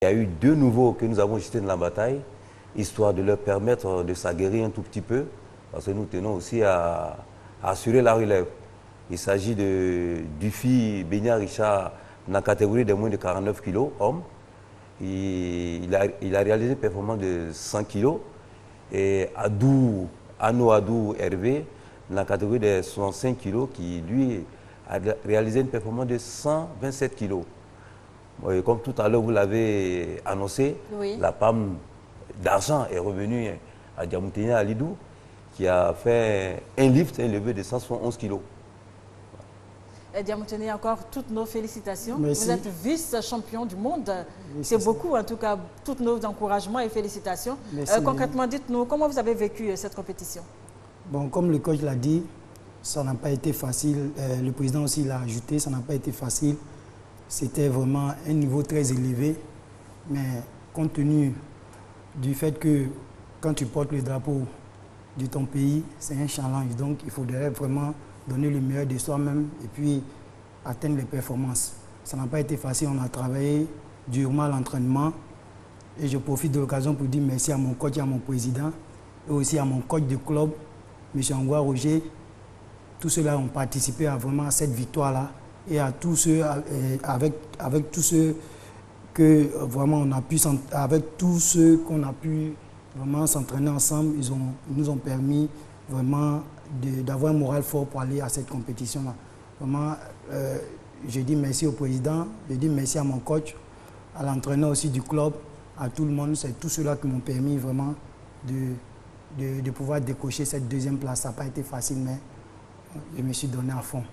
Il y a eu 2 nouveaux que nous avons jetés dans la bataille, histoire de leur permettre de s'aguerrir un tout petit peu, parce que nous tenons aussi à assurer la relève. Il s'agit de Dufy Benia Richard dans la catégorie de moins de 49 kg, homme. Il a réalisé une performance de 100 kg. Et Ano Adou Hervé, dans la catégorie de 65 kg, qui lui a réalisé une performance de 127 kg. Comme tout à l'heure vous l'avez annoncé, oui, la palme d'argent est revenue à Diamoutenia Alidou, qui a fait un lift, un levé de 171 kg. Diamoutenia, encore toutes nos félicitations. Merci. Vous êtes vice-champion du monde. Oui, c'est beaucoup, en tout cas, tous nos encouragements et félicitations. Concrètement, dites-nous, comment vous avez vécu cette compétition? Bon, comme le coach l'a dit, ça n'a pas été facile. Le président aussi l'a ajouté, ça n'a pas été facile. C'était vraiment un niveau très élevé. Mais compte tenu du fait que quand tu portes le drapeau de ton pays, c'est un challenge. Donc, il faudrait vraiment donner le meilleur de soi-même et puis atteindre les performances. Ça n'a pas été facile, on a travaillé durement à l'entraînement et je profite de l'occasion pour dire merci à mon coach et à mon président et aussi à mon coach de club, M. Angwa Roger. Tous ceux-là ont participé vraiment à cette victoire-là et à tous ceux, avec tous ceux que vraiment on a pu, avec tous ceux qu'on a pu vraiment s'entraîner ensemble, ils nous ont permis vraiment d'avoir un moral fort pour aller à cette compétition-là. Vraiment, je dis merci au président, je dis merci à mon coach, à l'entraîneur aussi du club, à tout le monde. C'est tous ceux-là qui m'ont permis vraiment de pouvoir décocher cette deuxième place. Ça n'a pas été facile, mais je me suis donné à fond.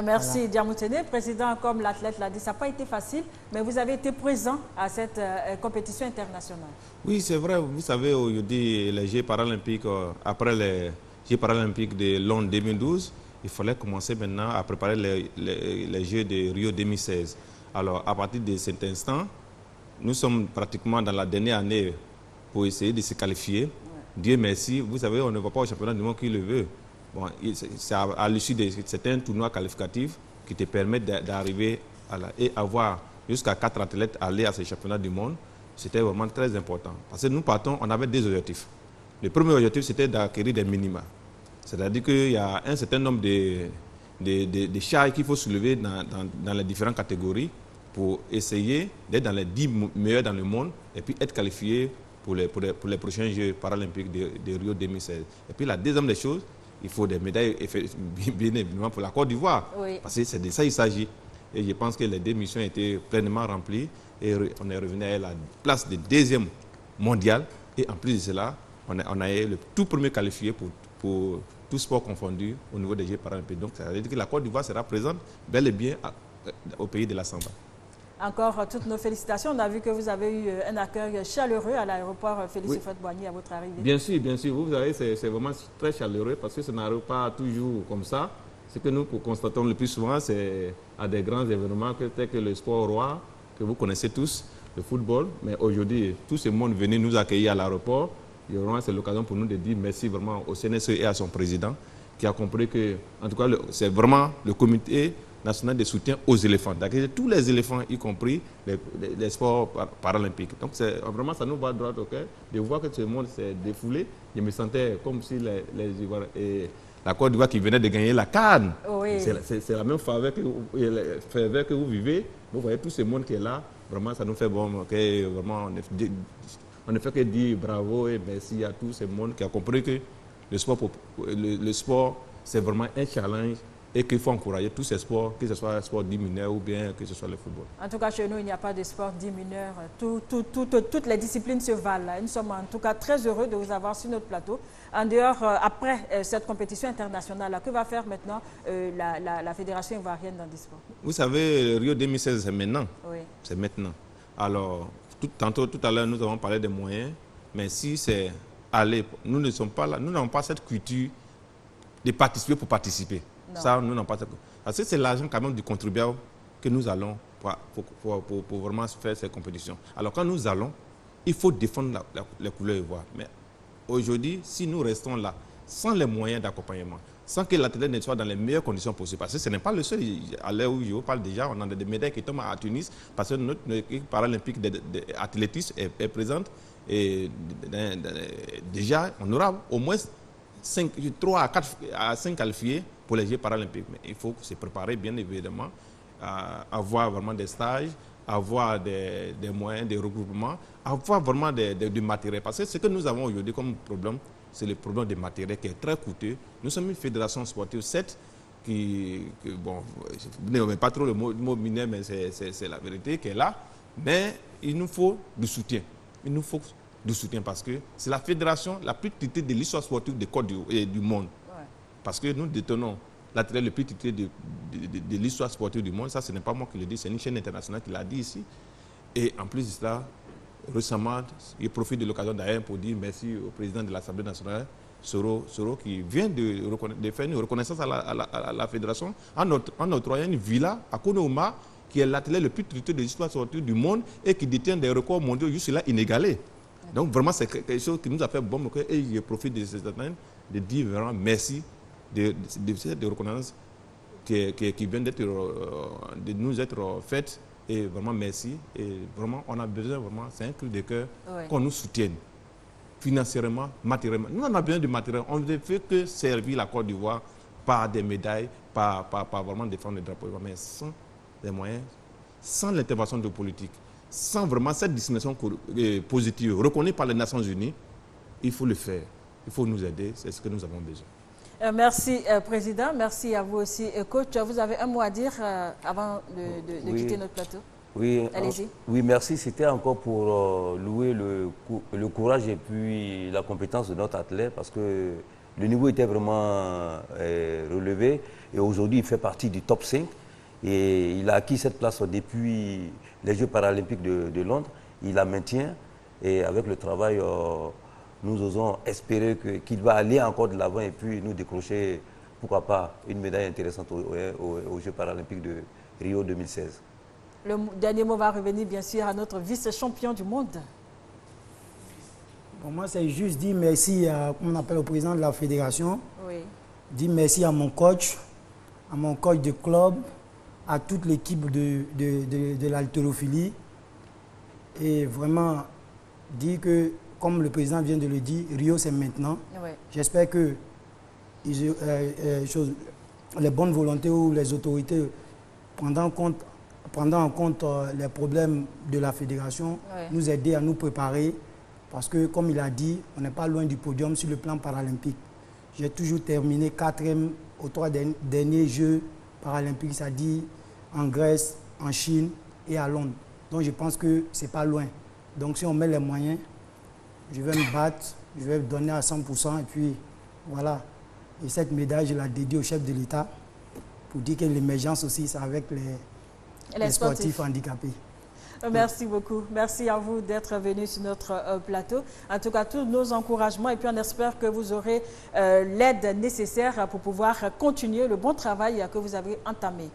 Merci voilà. Diamoutenia, président, comme l'athlète l'a dit, ça n'a pas été facile, mais vous avez été présent à cette compétition internationale. Oui, c'est vrai. Vous savez, aujourd'hui, les Jeux paralympiques, après les Jeux paralympiques de Londres 2012, il fallait commencer maintenant à préparer les Jeux de Rio 2016. Alors, à partir de cet instant, nous sommes pratiquement dans la dernière année pour essayer de se qualifier. Ouais. Dieu merci, vous savez, on ne va pas au championnat du monde qui le veut. Bon, c'est à l'issue de certains tournois qualificatifs qui te permettent d'arriver et avoir jusqu'à 4 athlètes aller à ces championnats du monde. C'était vraiment très important. Parce que nous partons, on avait 2 objectifs. Le premier objectif, c'était d'acquérir des minima. C'est-à-dire qu'il y a un certain nombre de charges qu'il faut soulever dans les différentes catégories pour essayer d'être dans les 10 meilleurs dans le monde et puis être qualifié pour les prochains Jeux paralympiques de Rio 2016. Et puis la deuxième des choses, il faut des médailles, bien évidemment, pour la Côte d'Ivoire. Oui. Parce que c'est de ça qu'il s'agit. Et je pense que les 2 missions étaient pleinement remplies et on est revenu à la place de 2e mondial. Et en plus de cela, on a eu le tout premier qualifié pour tout sport confondu au niveau des Jeux paralympiques. Donc, ça veut dire que la Côte d'Ivoire sera présente bel et bien au pays de la Samba. Encore toutes nos félicitations. On a vu que vous avez eu un accueil chaleureux à l'aéroport Félix Houphouët-Boigny à votre arrivée. Bien sûr, bien sûr. Vous savez, c'est vraiment très chaleureux parce que ça n'arrive pas toujours comme ça. Ce que nous constatons le plus souvent, c'est à des grands événements tels que le sport roi, que vous connaissez tous, le football. Mais aujourd'hui, tout ce monde venait nous accueillir à l'aéroport. C'est l'occasion pour nous de dire merci vraiment au CNSE et à son président qui a compris que, en tout cas, c'est vraiment le comité national de soutien aux éléphants, d'accueillir tous les éléphants, y compris les sports paralympiques. Donc vraiment, ça nous va droit au cœur de voir que tout le monde s'est défoulé. Je me sentais comme si la Côte d'Ivoire qui venait de gagner la CAN. Oui. C'est la même faveur que vous vivez. Vous voyez tout ce monde qui est là. Vraiment, ça nous fait bon. Vraiment, on ne fait que dire bravo et merci à tout ce monde qui a compris que le sport, c'est vraiment un challenge et qu'il faut encourager tous ces sports, que ce soit le sport 10 mineurs ou bien que ce soit le football. En tout cas, chez nous, il n'y a pas de sport 10 mineurs. Toutes les disciplines se valent. Nous sommes en tout cas très heureux de vous avoir sur notre plateau. En dehors, après cette compétition internationale, que va faire maintenant la Fédération ivoirienne d'handisport? Vous savez, Rio 2016, c'est maintenant. Oui. C'est maintenant. Alors, tout à l'heure, nous avons parlé des moyens, mais si c'est aller, nous ne sommes pas là, nous n'avons pas cette culture de participer pour participer. Non. Ça, nous n'avons pas. Parce que c'est l'argent quand même du contribuable que nous allons pour vraiment faire ces compétitions. Alors quand nous allons, il faut défendre les couleurs ivoires. Mais aujourd'hui, si nous restons là, sans les moyens d'accompagnement, sans que l'athlète ne soit dans les meilleures conditions possibles. Parce que ce n'est pas le seul. À l'heure où je vous parle déjà, on a des médailles qui tombent à Tunis parce que notre équipe paralympique d'athlétisme est présente. Et déjà, on aura au moins 3 à 5 qualifiés pour les Jeux paralympiques. Mais il faut se préparer, bien évidemment, à avoir vraiment des stages, avoir des moyens, des regroupements, avoir vraiment du matériel. Parce que ce que nous avons aujourd'hui comme problème, c'est le problème des matériels qui est très coûteux. Nous sommes une fédération sportive, certes, bon, vous n'aimez pas trop le mot minier, mais c'est la vérité qui est là. Mais il nous faut du soutien. Il nous faut du soutien parce que c'est la fédération la plus titrée de l'histoire sportive de Côte du monde. Ouais. Parce que nous détenons l'athlète le plus titré de l'histoire sportive du monde. Ça, ce n'est pas moi qui le dis, c'est une chaîne internationale qui l'a dit ici. Et en plus de cela, récemment, il profite de l'occasion d'ailleurs pour dire merci au président de l'Assemblée nationale, Soro, qui vient de faire une reconnaissance à la fédération en octroyant une villa à Konouma, qui est l'athlète le plus titré de l'histoire sportive du monde et qui détient des records mondiaux jusque-là inégalés. Donc vraiment, c'est quelque chose qui nous a fait bon au cœur et je profite de cette année de dire vraiment merci de cette reconnaissance qui vient de nous être faite. Et vraiment merci. Et vraiment, on a besoin, vraiment, c'est un cri de cœur, qu'on nous soutienne financièrement, matériellement. Nous, on a besoin de matériel. On ne fait que servir la Côte d'Ivoire par des médailles, par vraiment défendre le drapeau. Mais sans des moyens, sans l'intervention de politique, sans vraiment cette discrimination positive reconnue par les Nations Unies, il faut le faire. Il faut nous aider. C'est ce que nous avons besoin. Merci, Président. Merci à vous aussi, Coach. Vous avez un mot à dire avant de quitter notre plateau? Oui, allez-y. Oui, merci. C'était encore pour louer le courage et puis la compétence de notre athlète parce que le niveau était vraiment relevé et aujourd'hui, il fait partie du top 5 et il a acquis cette place depuis les Jeux paralympiques de Londres. Il la maintient et avec le travail... nous osons espérer qu'il va aller encore de l'avant et puis nous décrocher, pourquoi pas, une médaille intéressante aux Jeux paralympiques de Rio 2016. Le dernier mot va revenir bien sûr à notre vice-champion du monde. Pour moi, c'est juste dire merci on appelle au président de la fédération, dire merci à mon coach de club, à toute l'équipe de l'haltérophilie et vraiment dire que comme le président vient de le dire, Rio c'est maintenant. Oui. J'espère que les bonnes volontés ou les autorités prendront en compte les problèmes de la fédération, nous aider à nous préparer. Parce que, comme il a dit, on n'est pas loin du podium sur le plan paralympique. J'ai toujours terminé 4e aux 3 derniers Jeux paralympiques, c'est-à-dire en Grèce, en Chine et à Londres. Donc je pense que ce n'est pas loin. Donc si on met les moyens, je vais me battre, je vais me donner à 100% et puis voilà. Et cette médaille, je la dédie au chef de l'État pour dire que l'émergence aussi, c'est avec les sportifs handicapés. Merci beaucoup. Merci à vous d'être venus sur notre plateau. En tout cas, tous nos encouragements et puis on espère que vous aurez l'aide nécessaire pour pouvoir continuer le bon travail que vous avez entamé.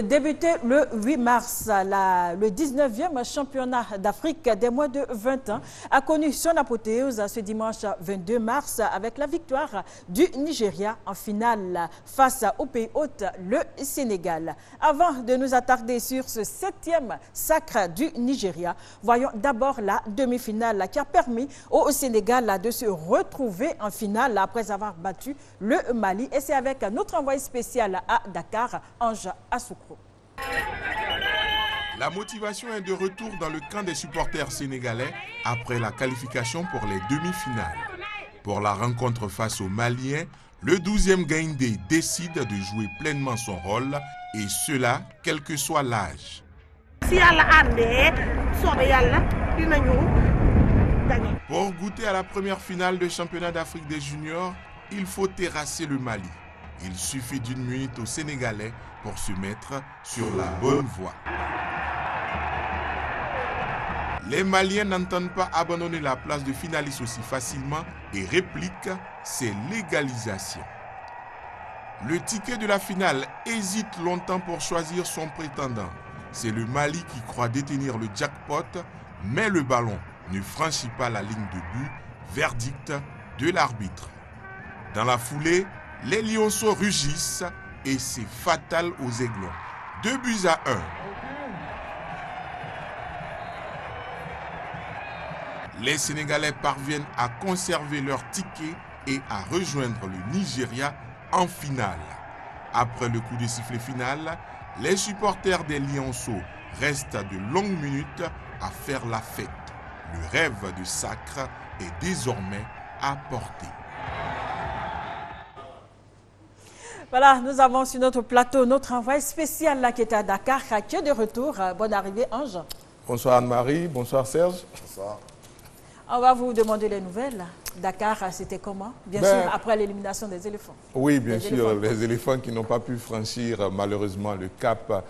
Débuté le 8 mars, le 19e championnat d'Afrique des moins de 20 ans a connu son apothéose ce dimanche 22 mars avec la victoire du Nigeria en finale face au pays hôte, le Sénégal. Avant de nous attarder sur ce 7e sacre du Nigeria, voyons d'abord la demi-finale qui a permis au Sénégal de se retrouver en finale après avoir battu le Mali. Et c'est avec notre envoyé spécial à Dakar, Ange Assoukro. La motivation est de retour dans le camp des supporters sénégalais après la qualification pour les demi-finales. Pour la rencontre face aux Maliens, le 12e Gaïndé décide de jouer pleinement son rôle et cela, quel que soit l'âge. Pour goûter à la première finale de championnat d'Afrique des juniors, il faut terrasser le Mali. Il suffit d'une minute aux Sénégalais pour se mettre sur la bonne voie. Les Maliens n'entendent pas abandonner la place de finaliste aussi facilement et répliquent ses légalisations. Le ticket de la finale hésite longtemps pour choisir son prétendant. C'est le Mali qui croit détenir le jackpot, mais le ballon ne franchit pas la ligne de but, verdict de l'arbitre. Dans la foulée, Les Lionceaux rugissent et c'est fatal aux Aiglons. 2-1. Les Sénégalais parviennent à conserver leur ticket et à rejoindre le Nigeria en finale. Après le coup de sifflet final, les supporters des Lionceaux restent de longues minutes à faire la fête. Le rêve de sacre est désormais à portée. Voilà, nous avons sur notre plateau notre envoyé spécial là qui est à Dakar, qui est de retour. Bonne arrivée, Ange. Bonsoir Anne-Marie, bonsoir Serge. Bonsoir. On va vous demander les nouvelles. Dakar, c'était comment? Bien sûr, après l'élimination des éléphants. Oui, bien sûr, les éléphants qui n'ont pas pu franchir malheureusement le cap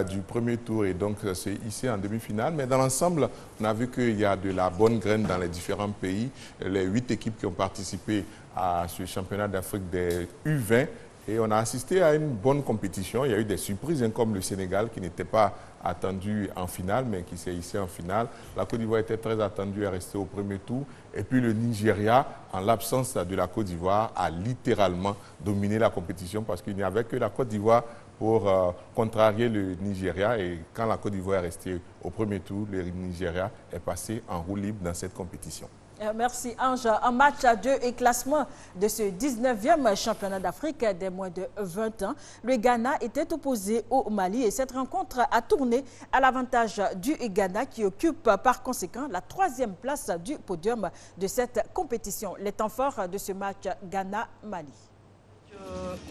du premier tour et donc c'est ici en demi-finale. Mais dans l'ensemble, on a vu qu'il y a de la bonne graine dans les différents pays. Les 8 équipes qui ont participé à ce championnat d'Afrique des U20. Et on a assisté à une bonne compétition. Il y a eu des surprises, comme le Sénégal qui n'était pas attendu en finale, mais qui s'est hissé en finale. La Côte d'Ivoire était très attendue à rester au premier tour. Et puis le Nigeria, en l'absence de la Côte d'Ivoire, a littéralement dominé la compétition parce qu'il n'y avait que la Côte d'Ivoire pour contrarier le Nigeria. Et quand la Côte d'Ivoire est restée au premier tour, le Nigeria est passé en roue libre dans cette compétition. Merci Ange. En match à 2 et classement de ce 19e championnat d'Afrique des moins de 20 ans, le Ghana était opposé au Mali et cette rencontre a tourné à l'avantage du Ghana qui occupe par conséquent la 3e place du podium de cette compétition. Les temps forts de ce match Ghana-Mali.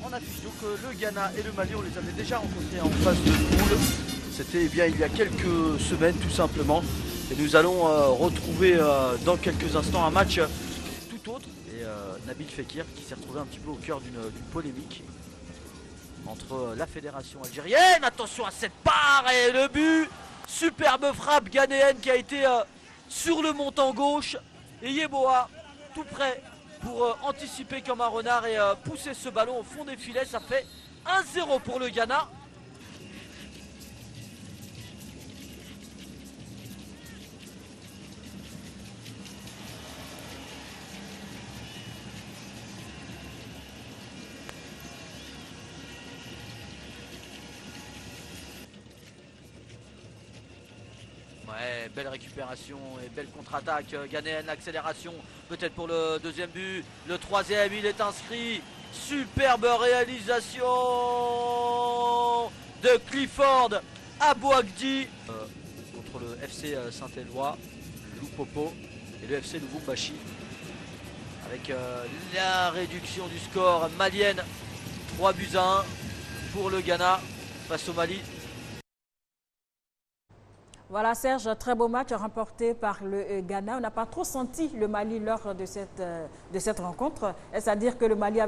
On affiche donc le Ghana et le Mali, on les avait déjà rencontrés en phase de poule. C'était il y a quelques semaines tout simplement. Et nous allons retrouver dans quelques instants un match tout autre. Et Nabil Fekir qui s'est retrouvé un petit peu au cœur d'une polémique entre la fédération algérienne. Attention à cette part et le but. Superbe frappe ghanéenne qui a été sur le montant gauche. Et Yeboah tout près pour anticiper comme un renard et pousser ce ballon au fond des filets. Ça fait 1-0 pour le Ghana. Ouais, belle récupération et belle contre-attaque ghanéenne, l'accélération peut-être pour le deuxième but, le troisième il est inscrit, superbe réalisation de Clifford Abouagdi contre le FC Saint-Éloi, Loupopo et le FC Lubumbashi avec la réduction du score malienne, 3-1 pour le Ghana face au Mali. Voilà Serge, très beau match remporté par le Ghana. On n'a pas trop senti le Mali lors de cette rencontre. Est-ce à dire que le Mali avait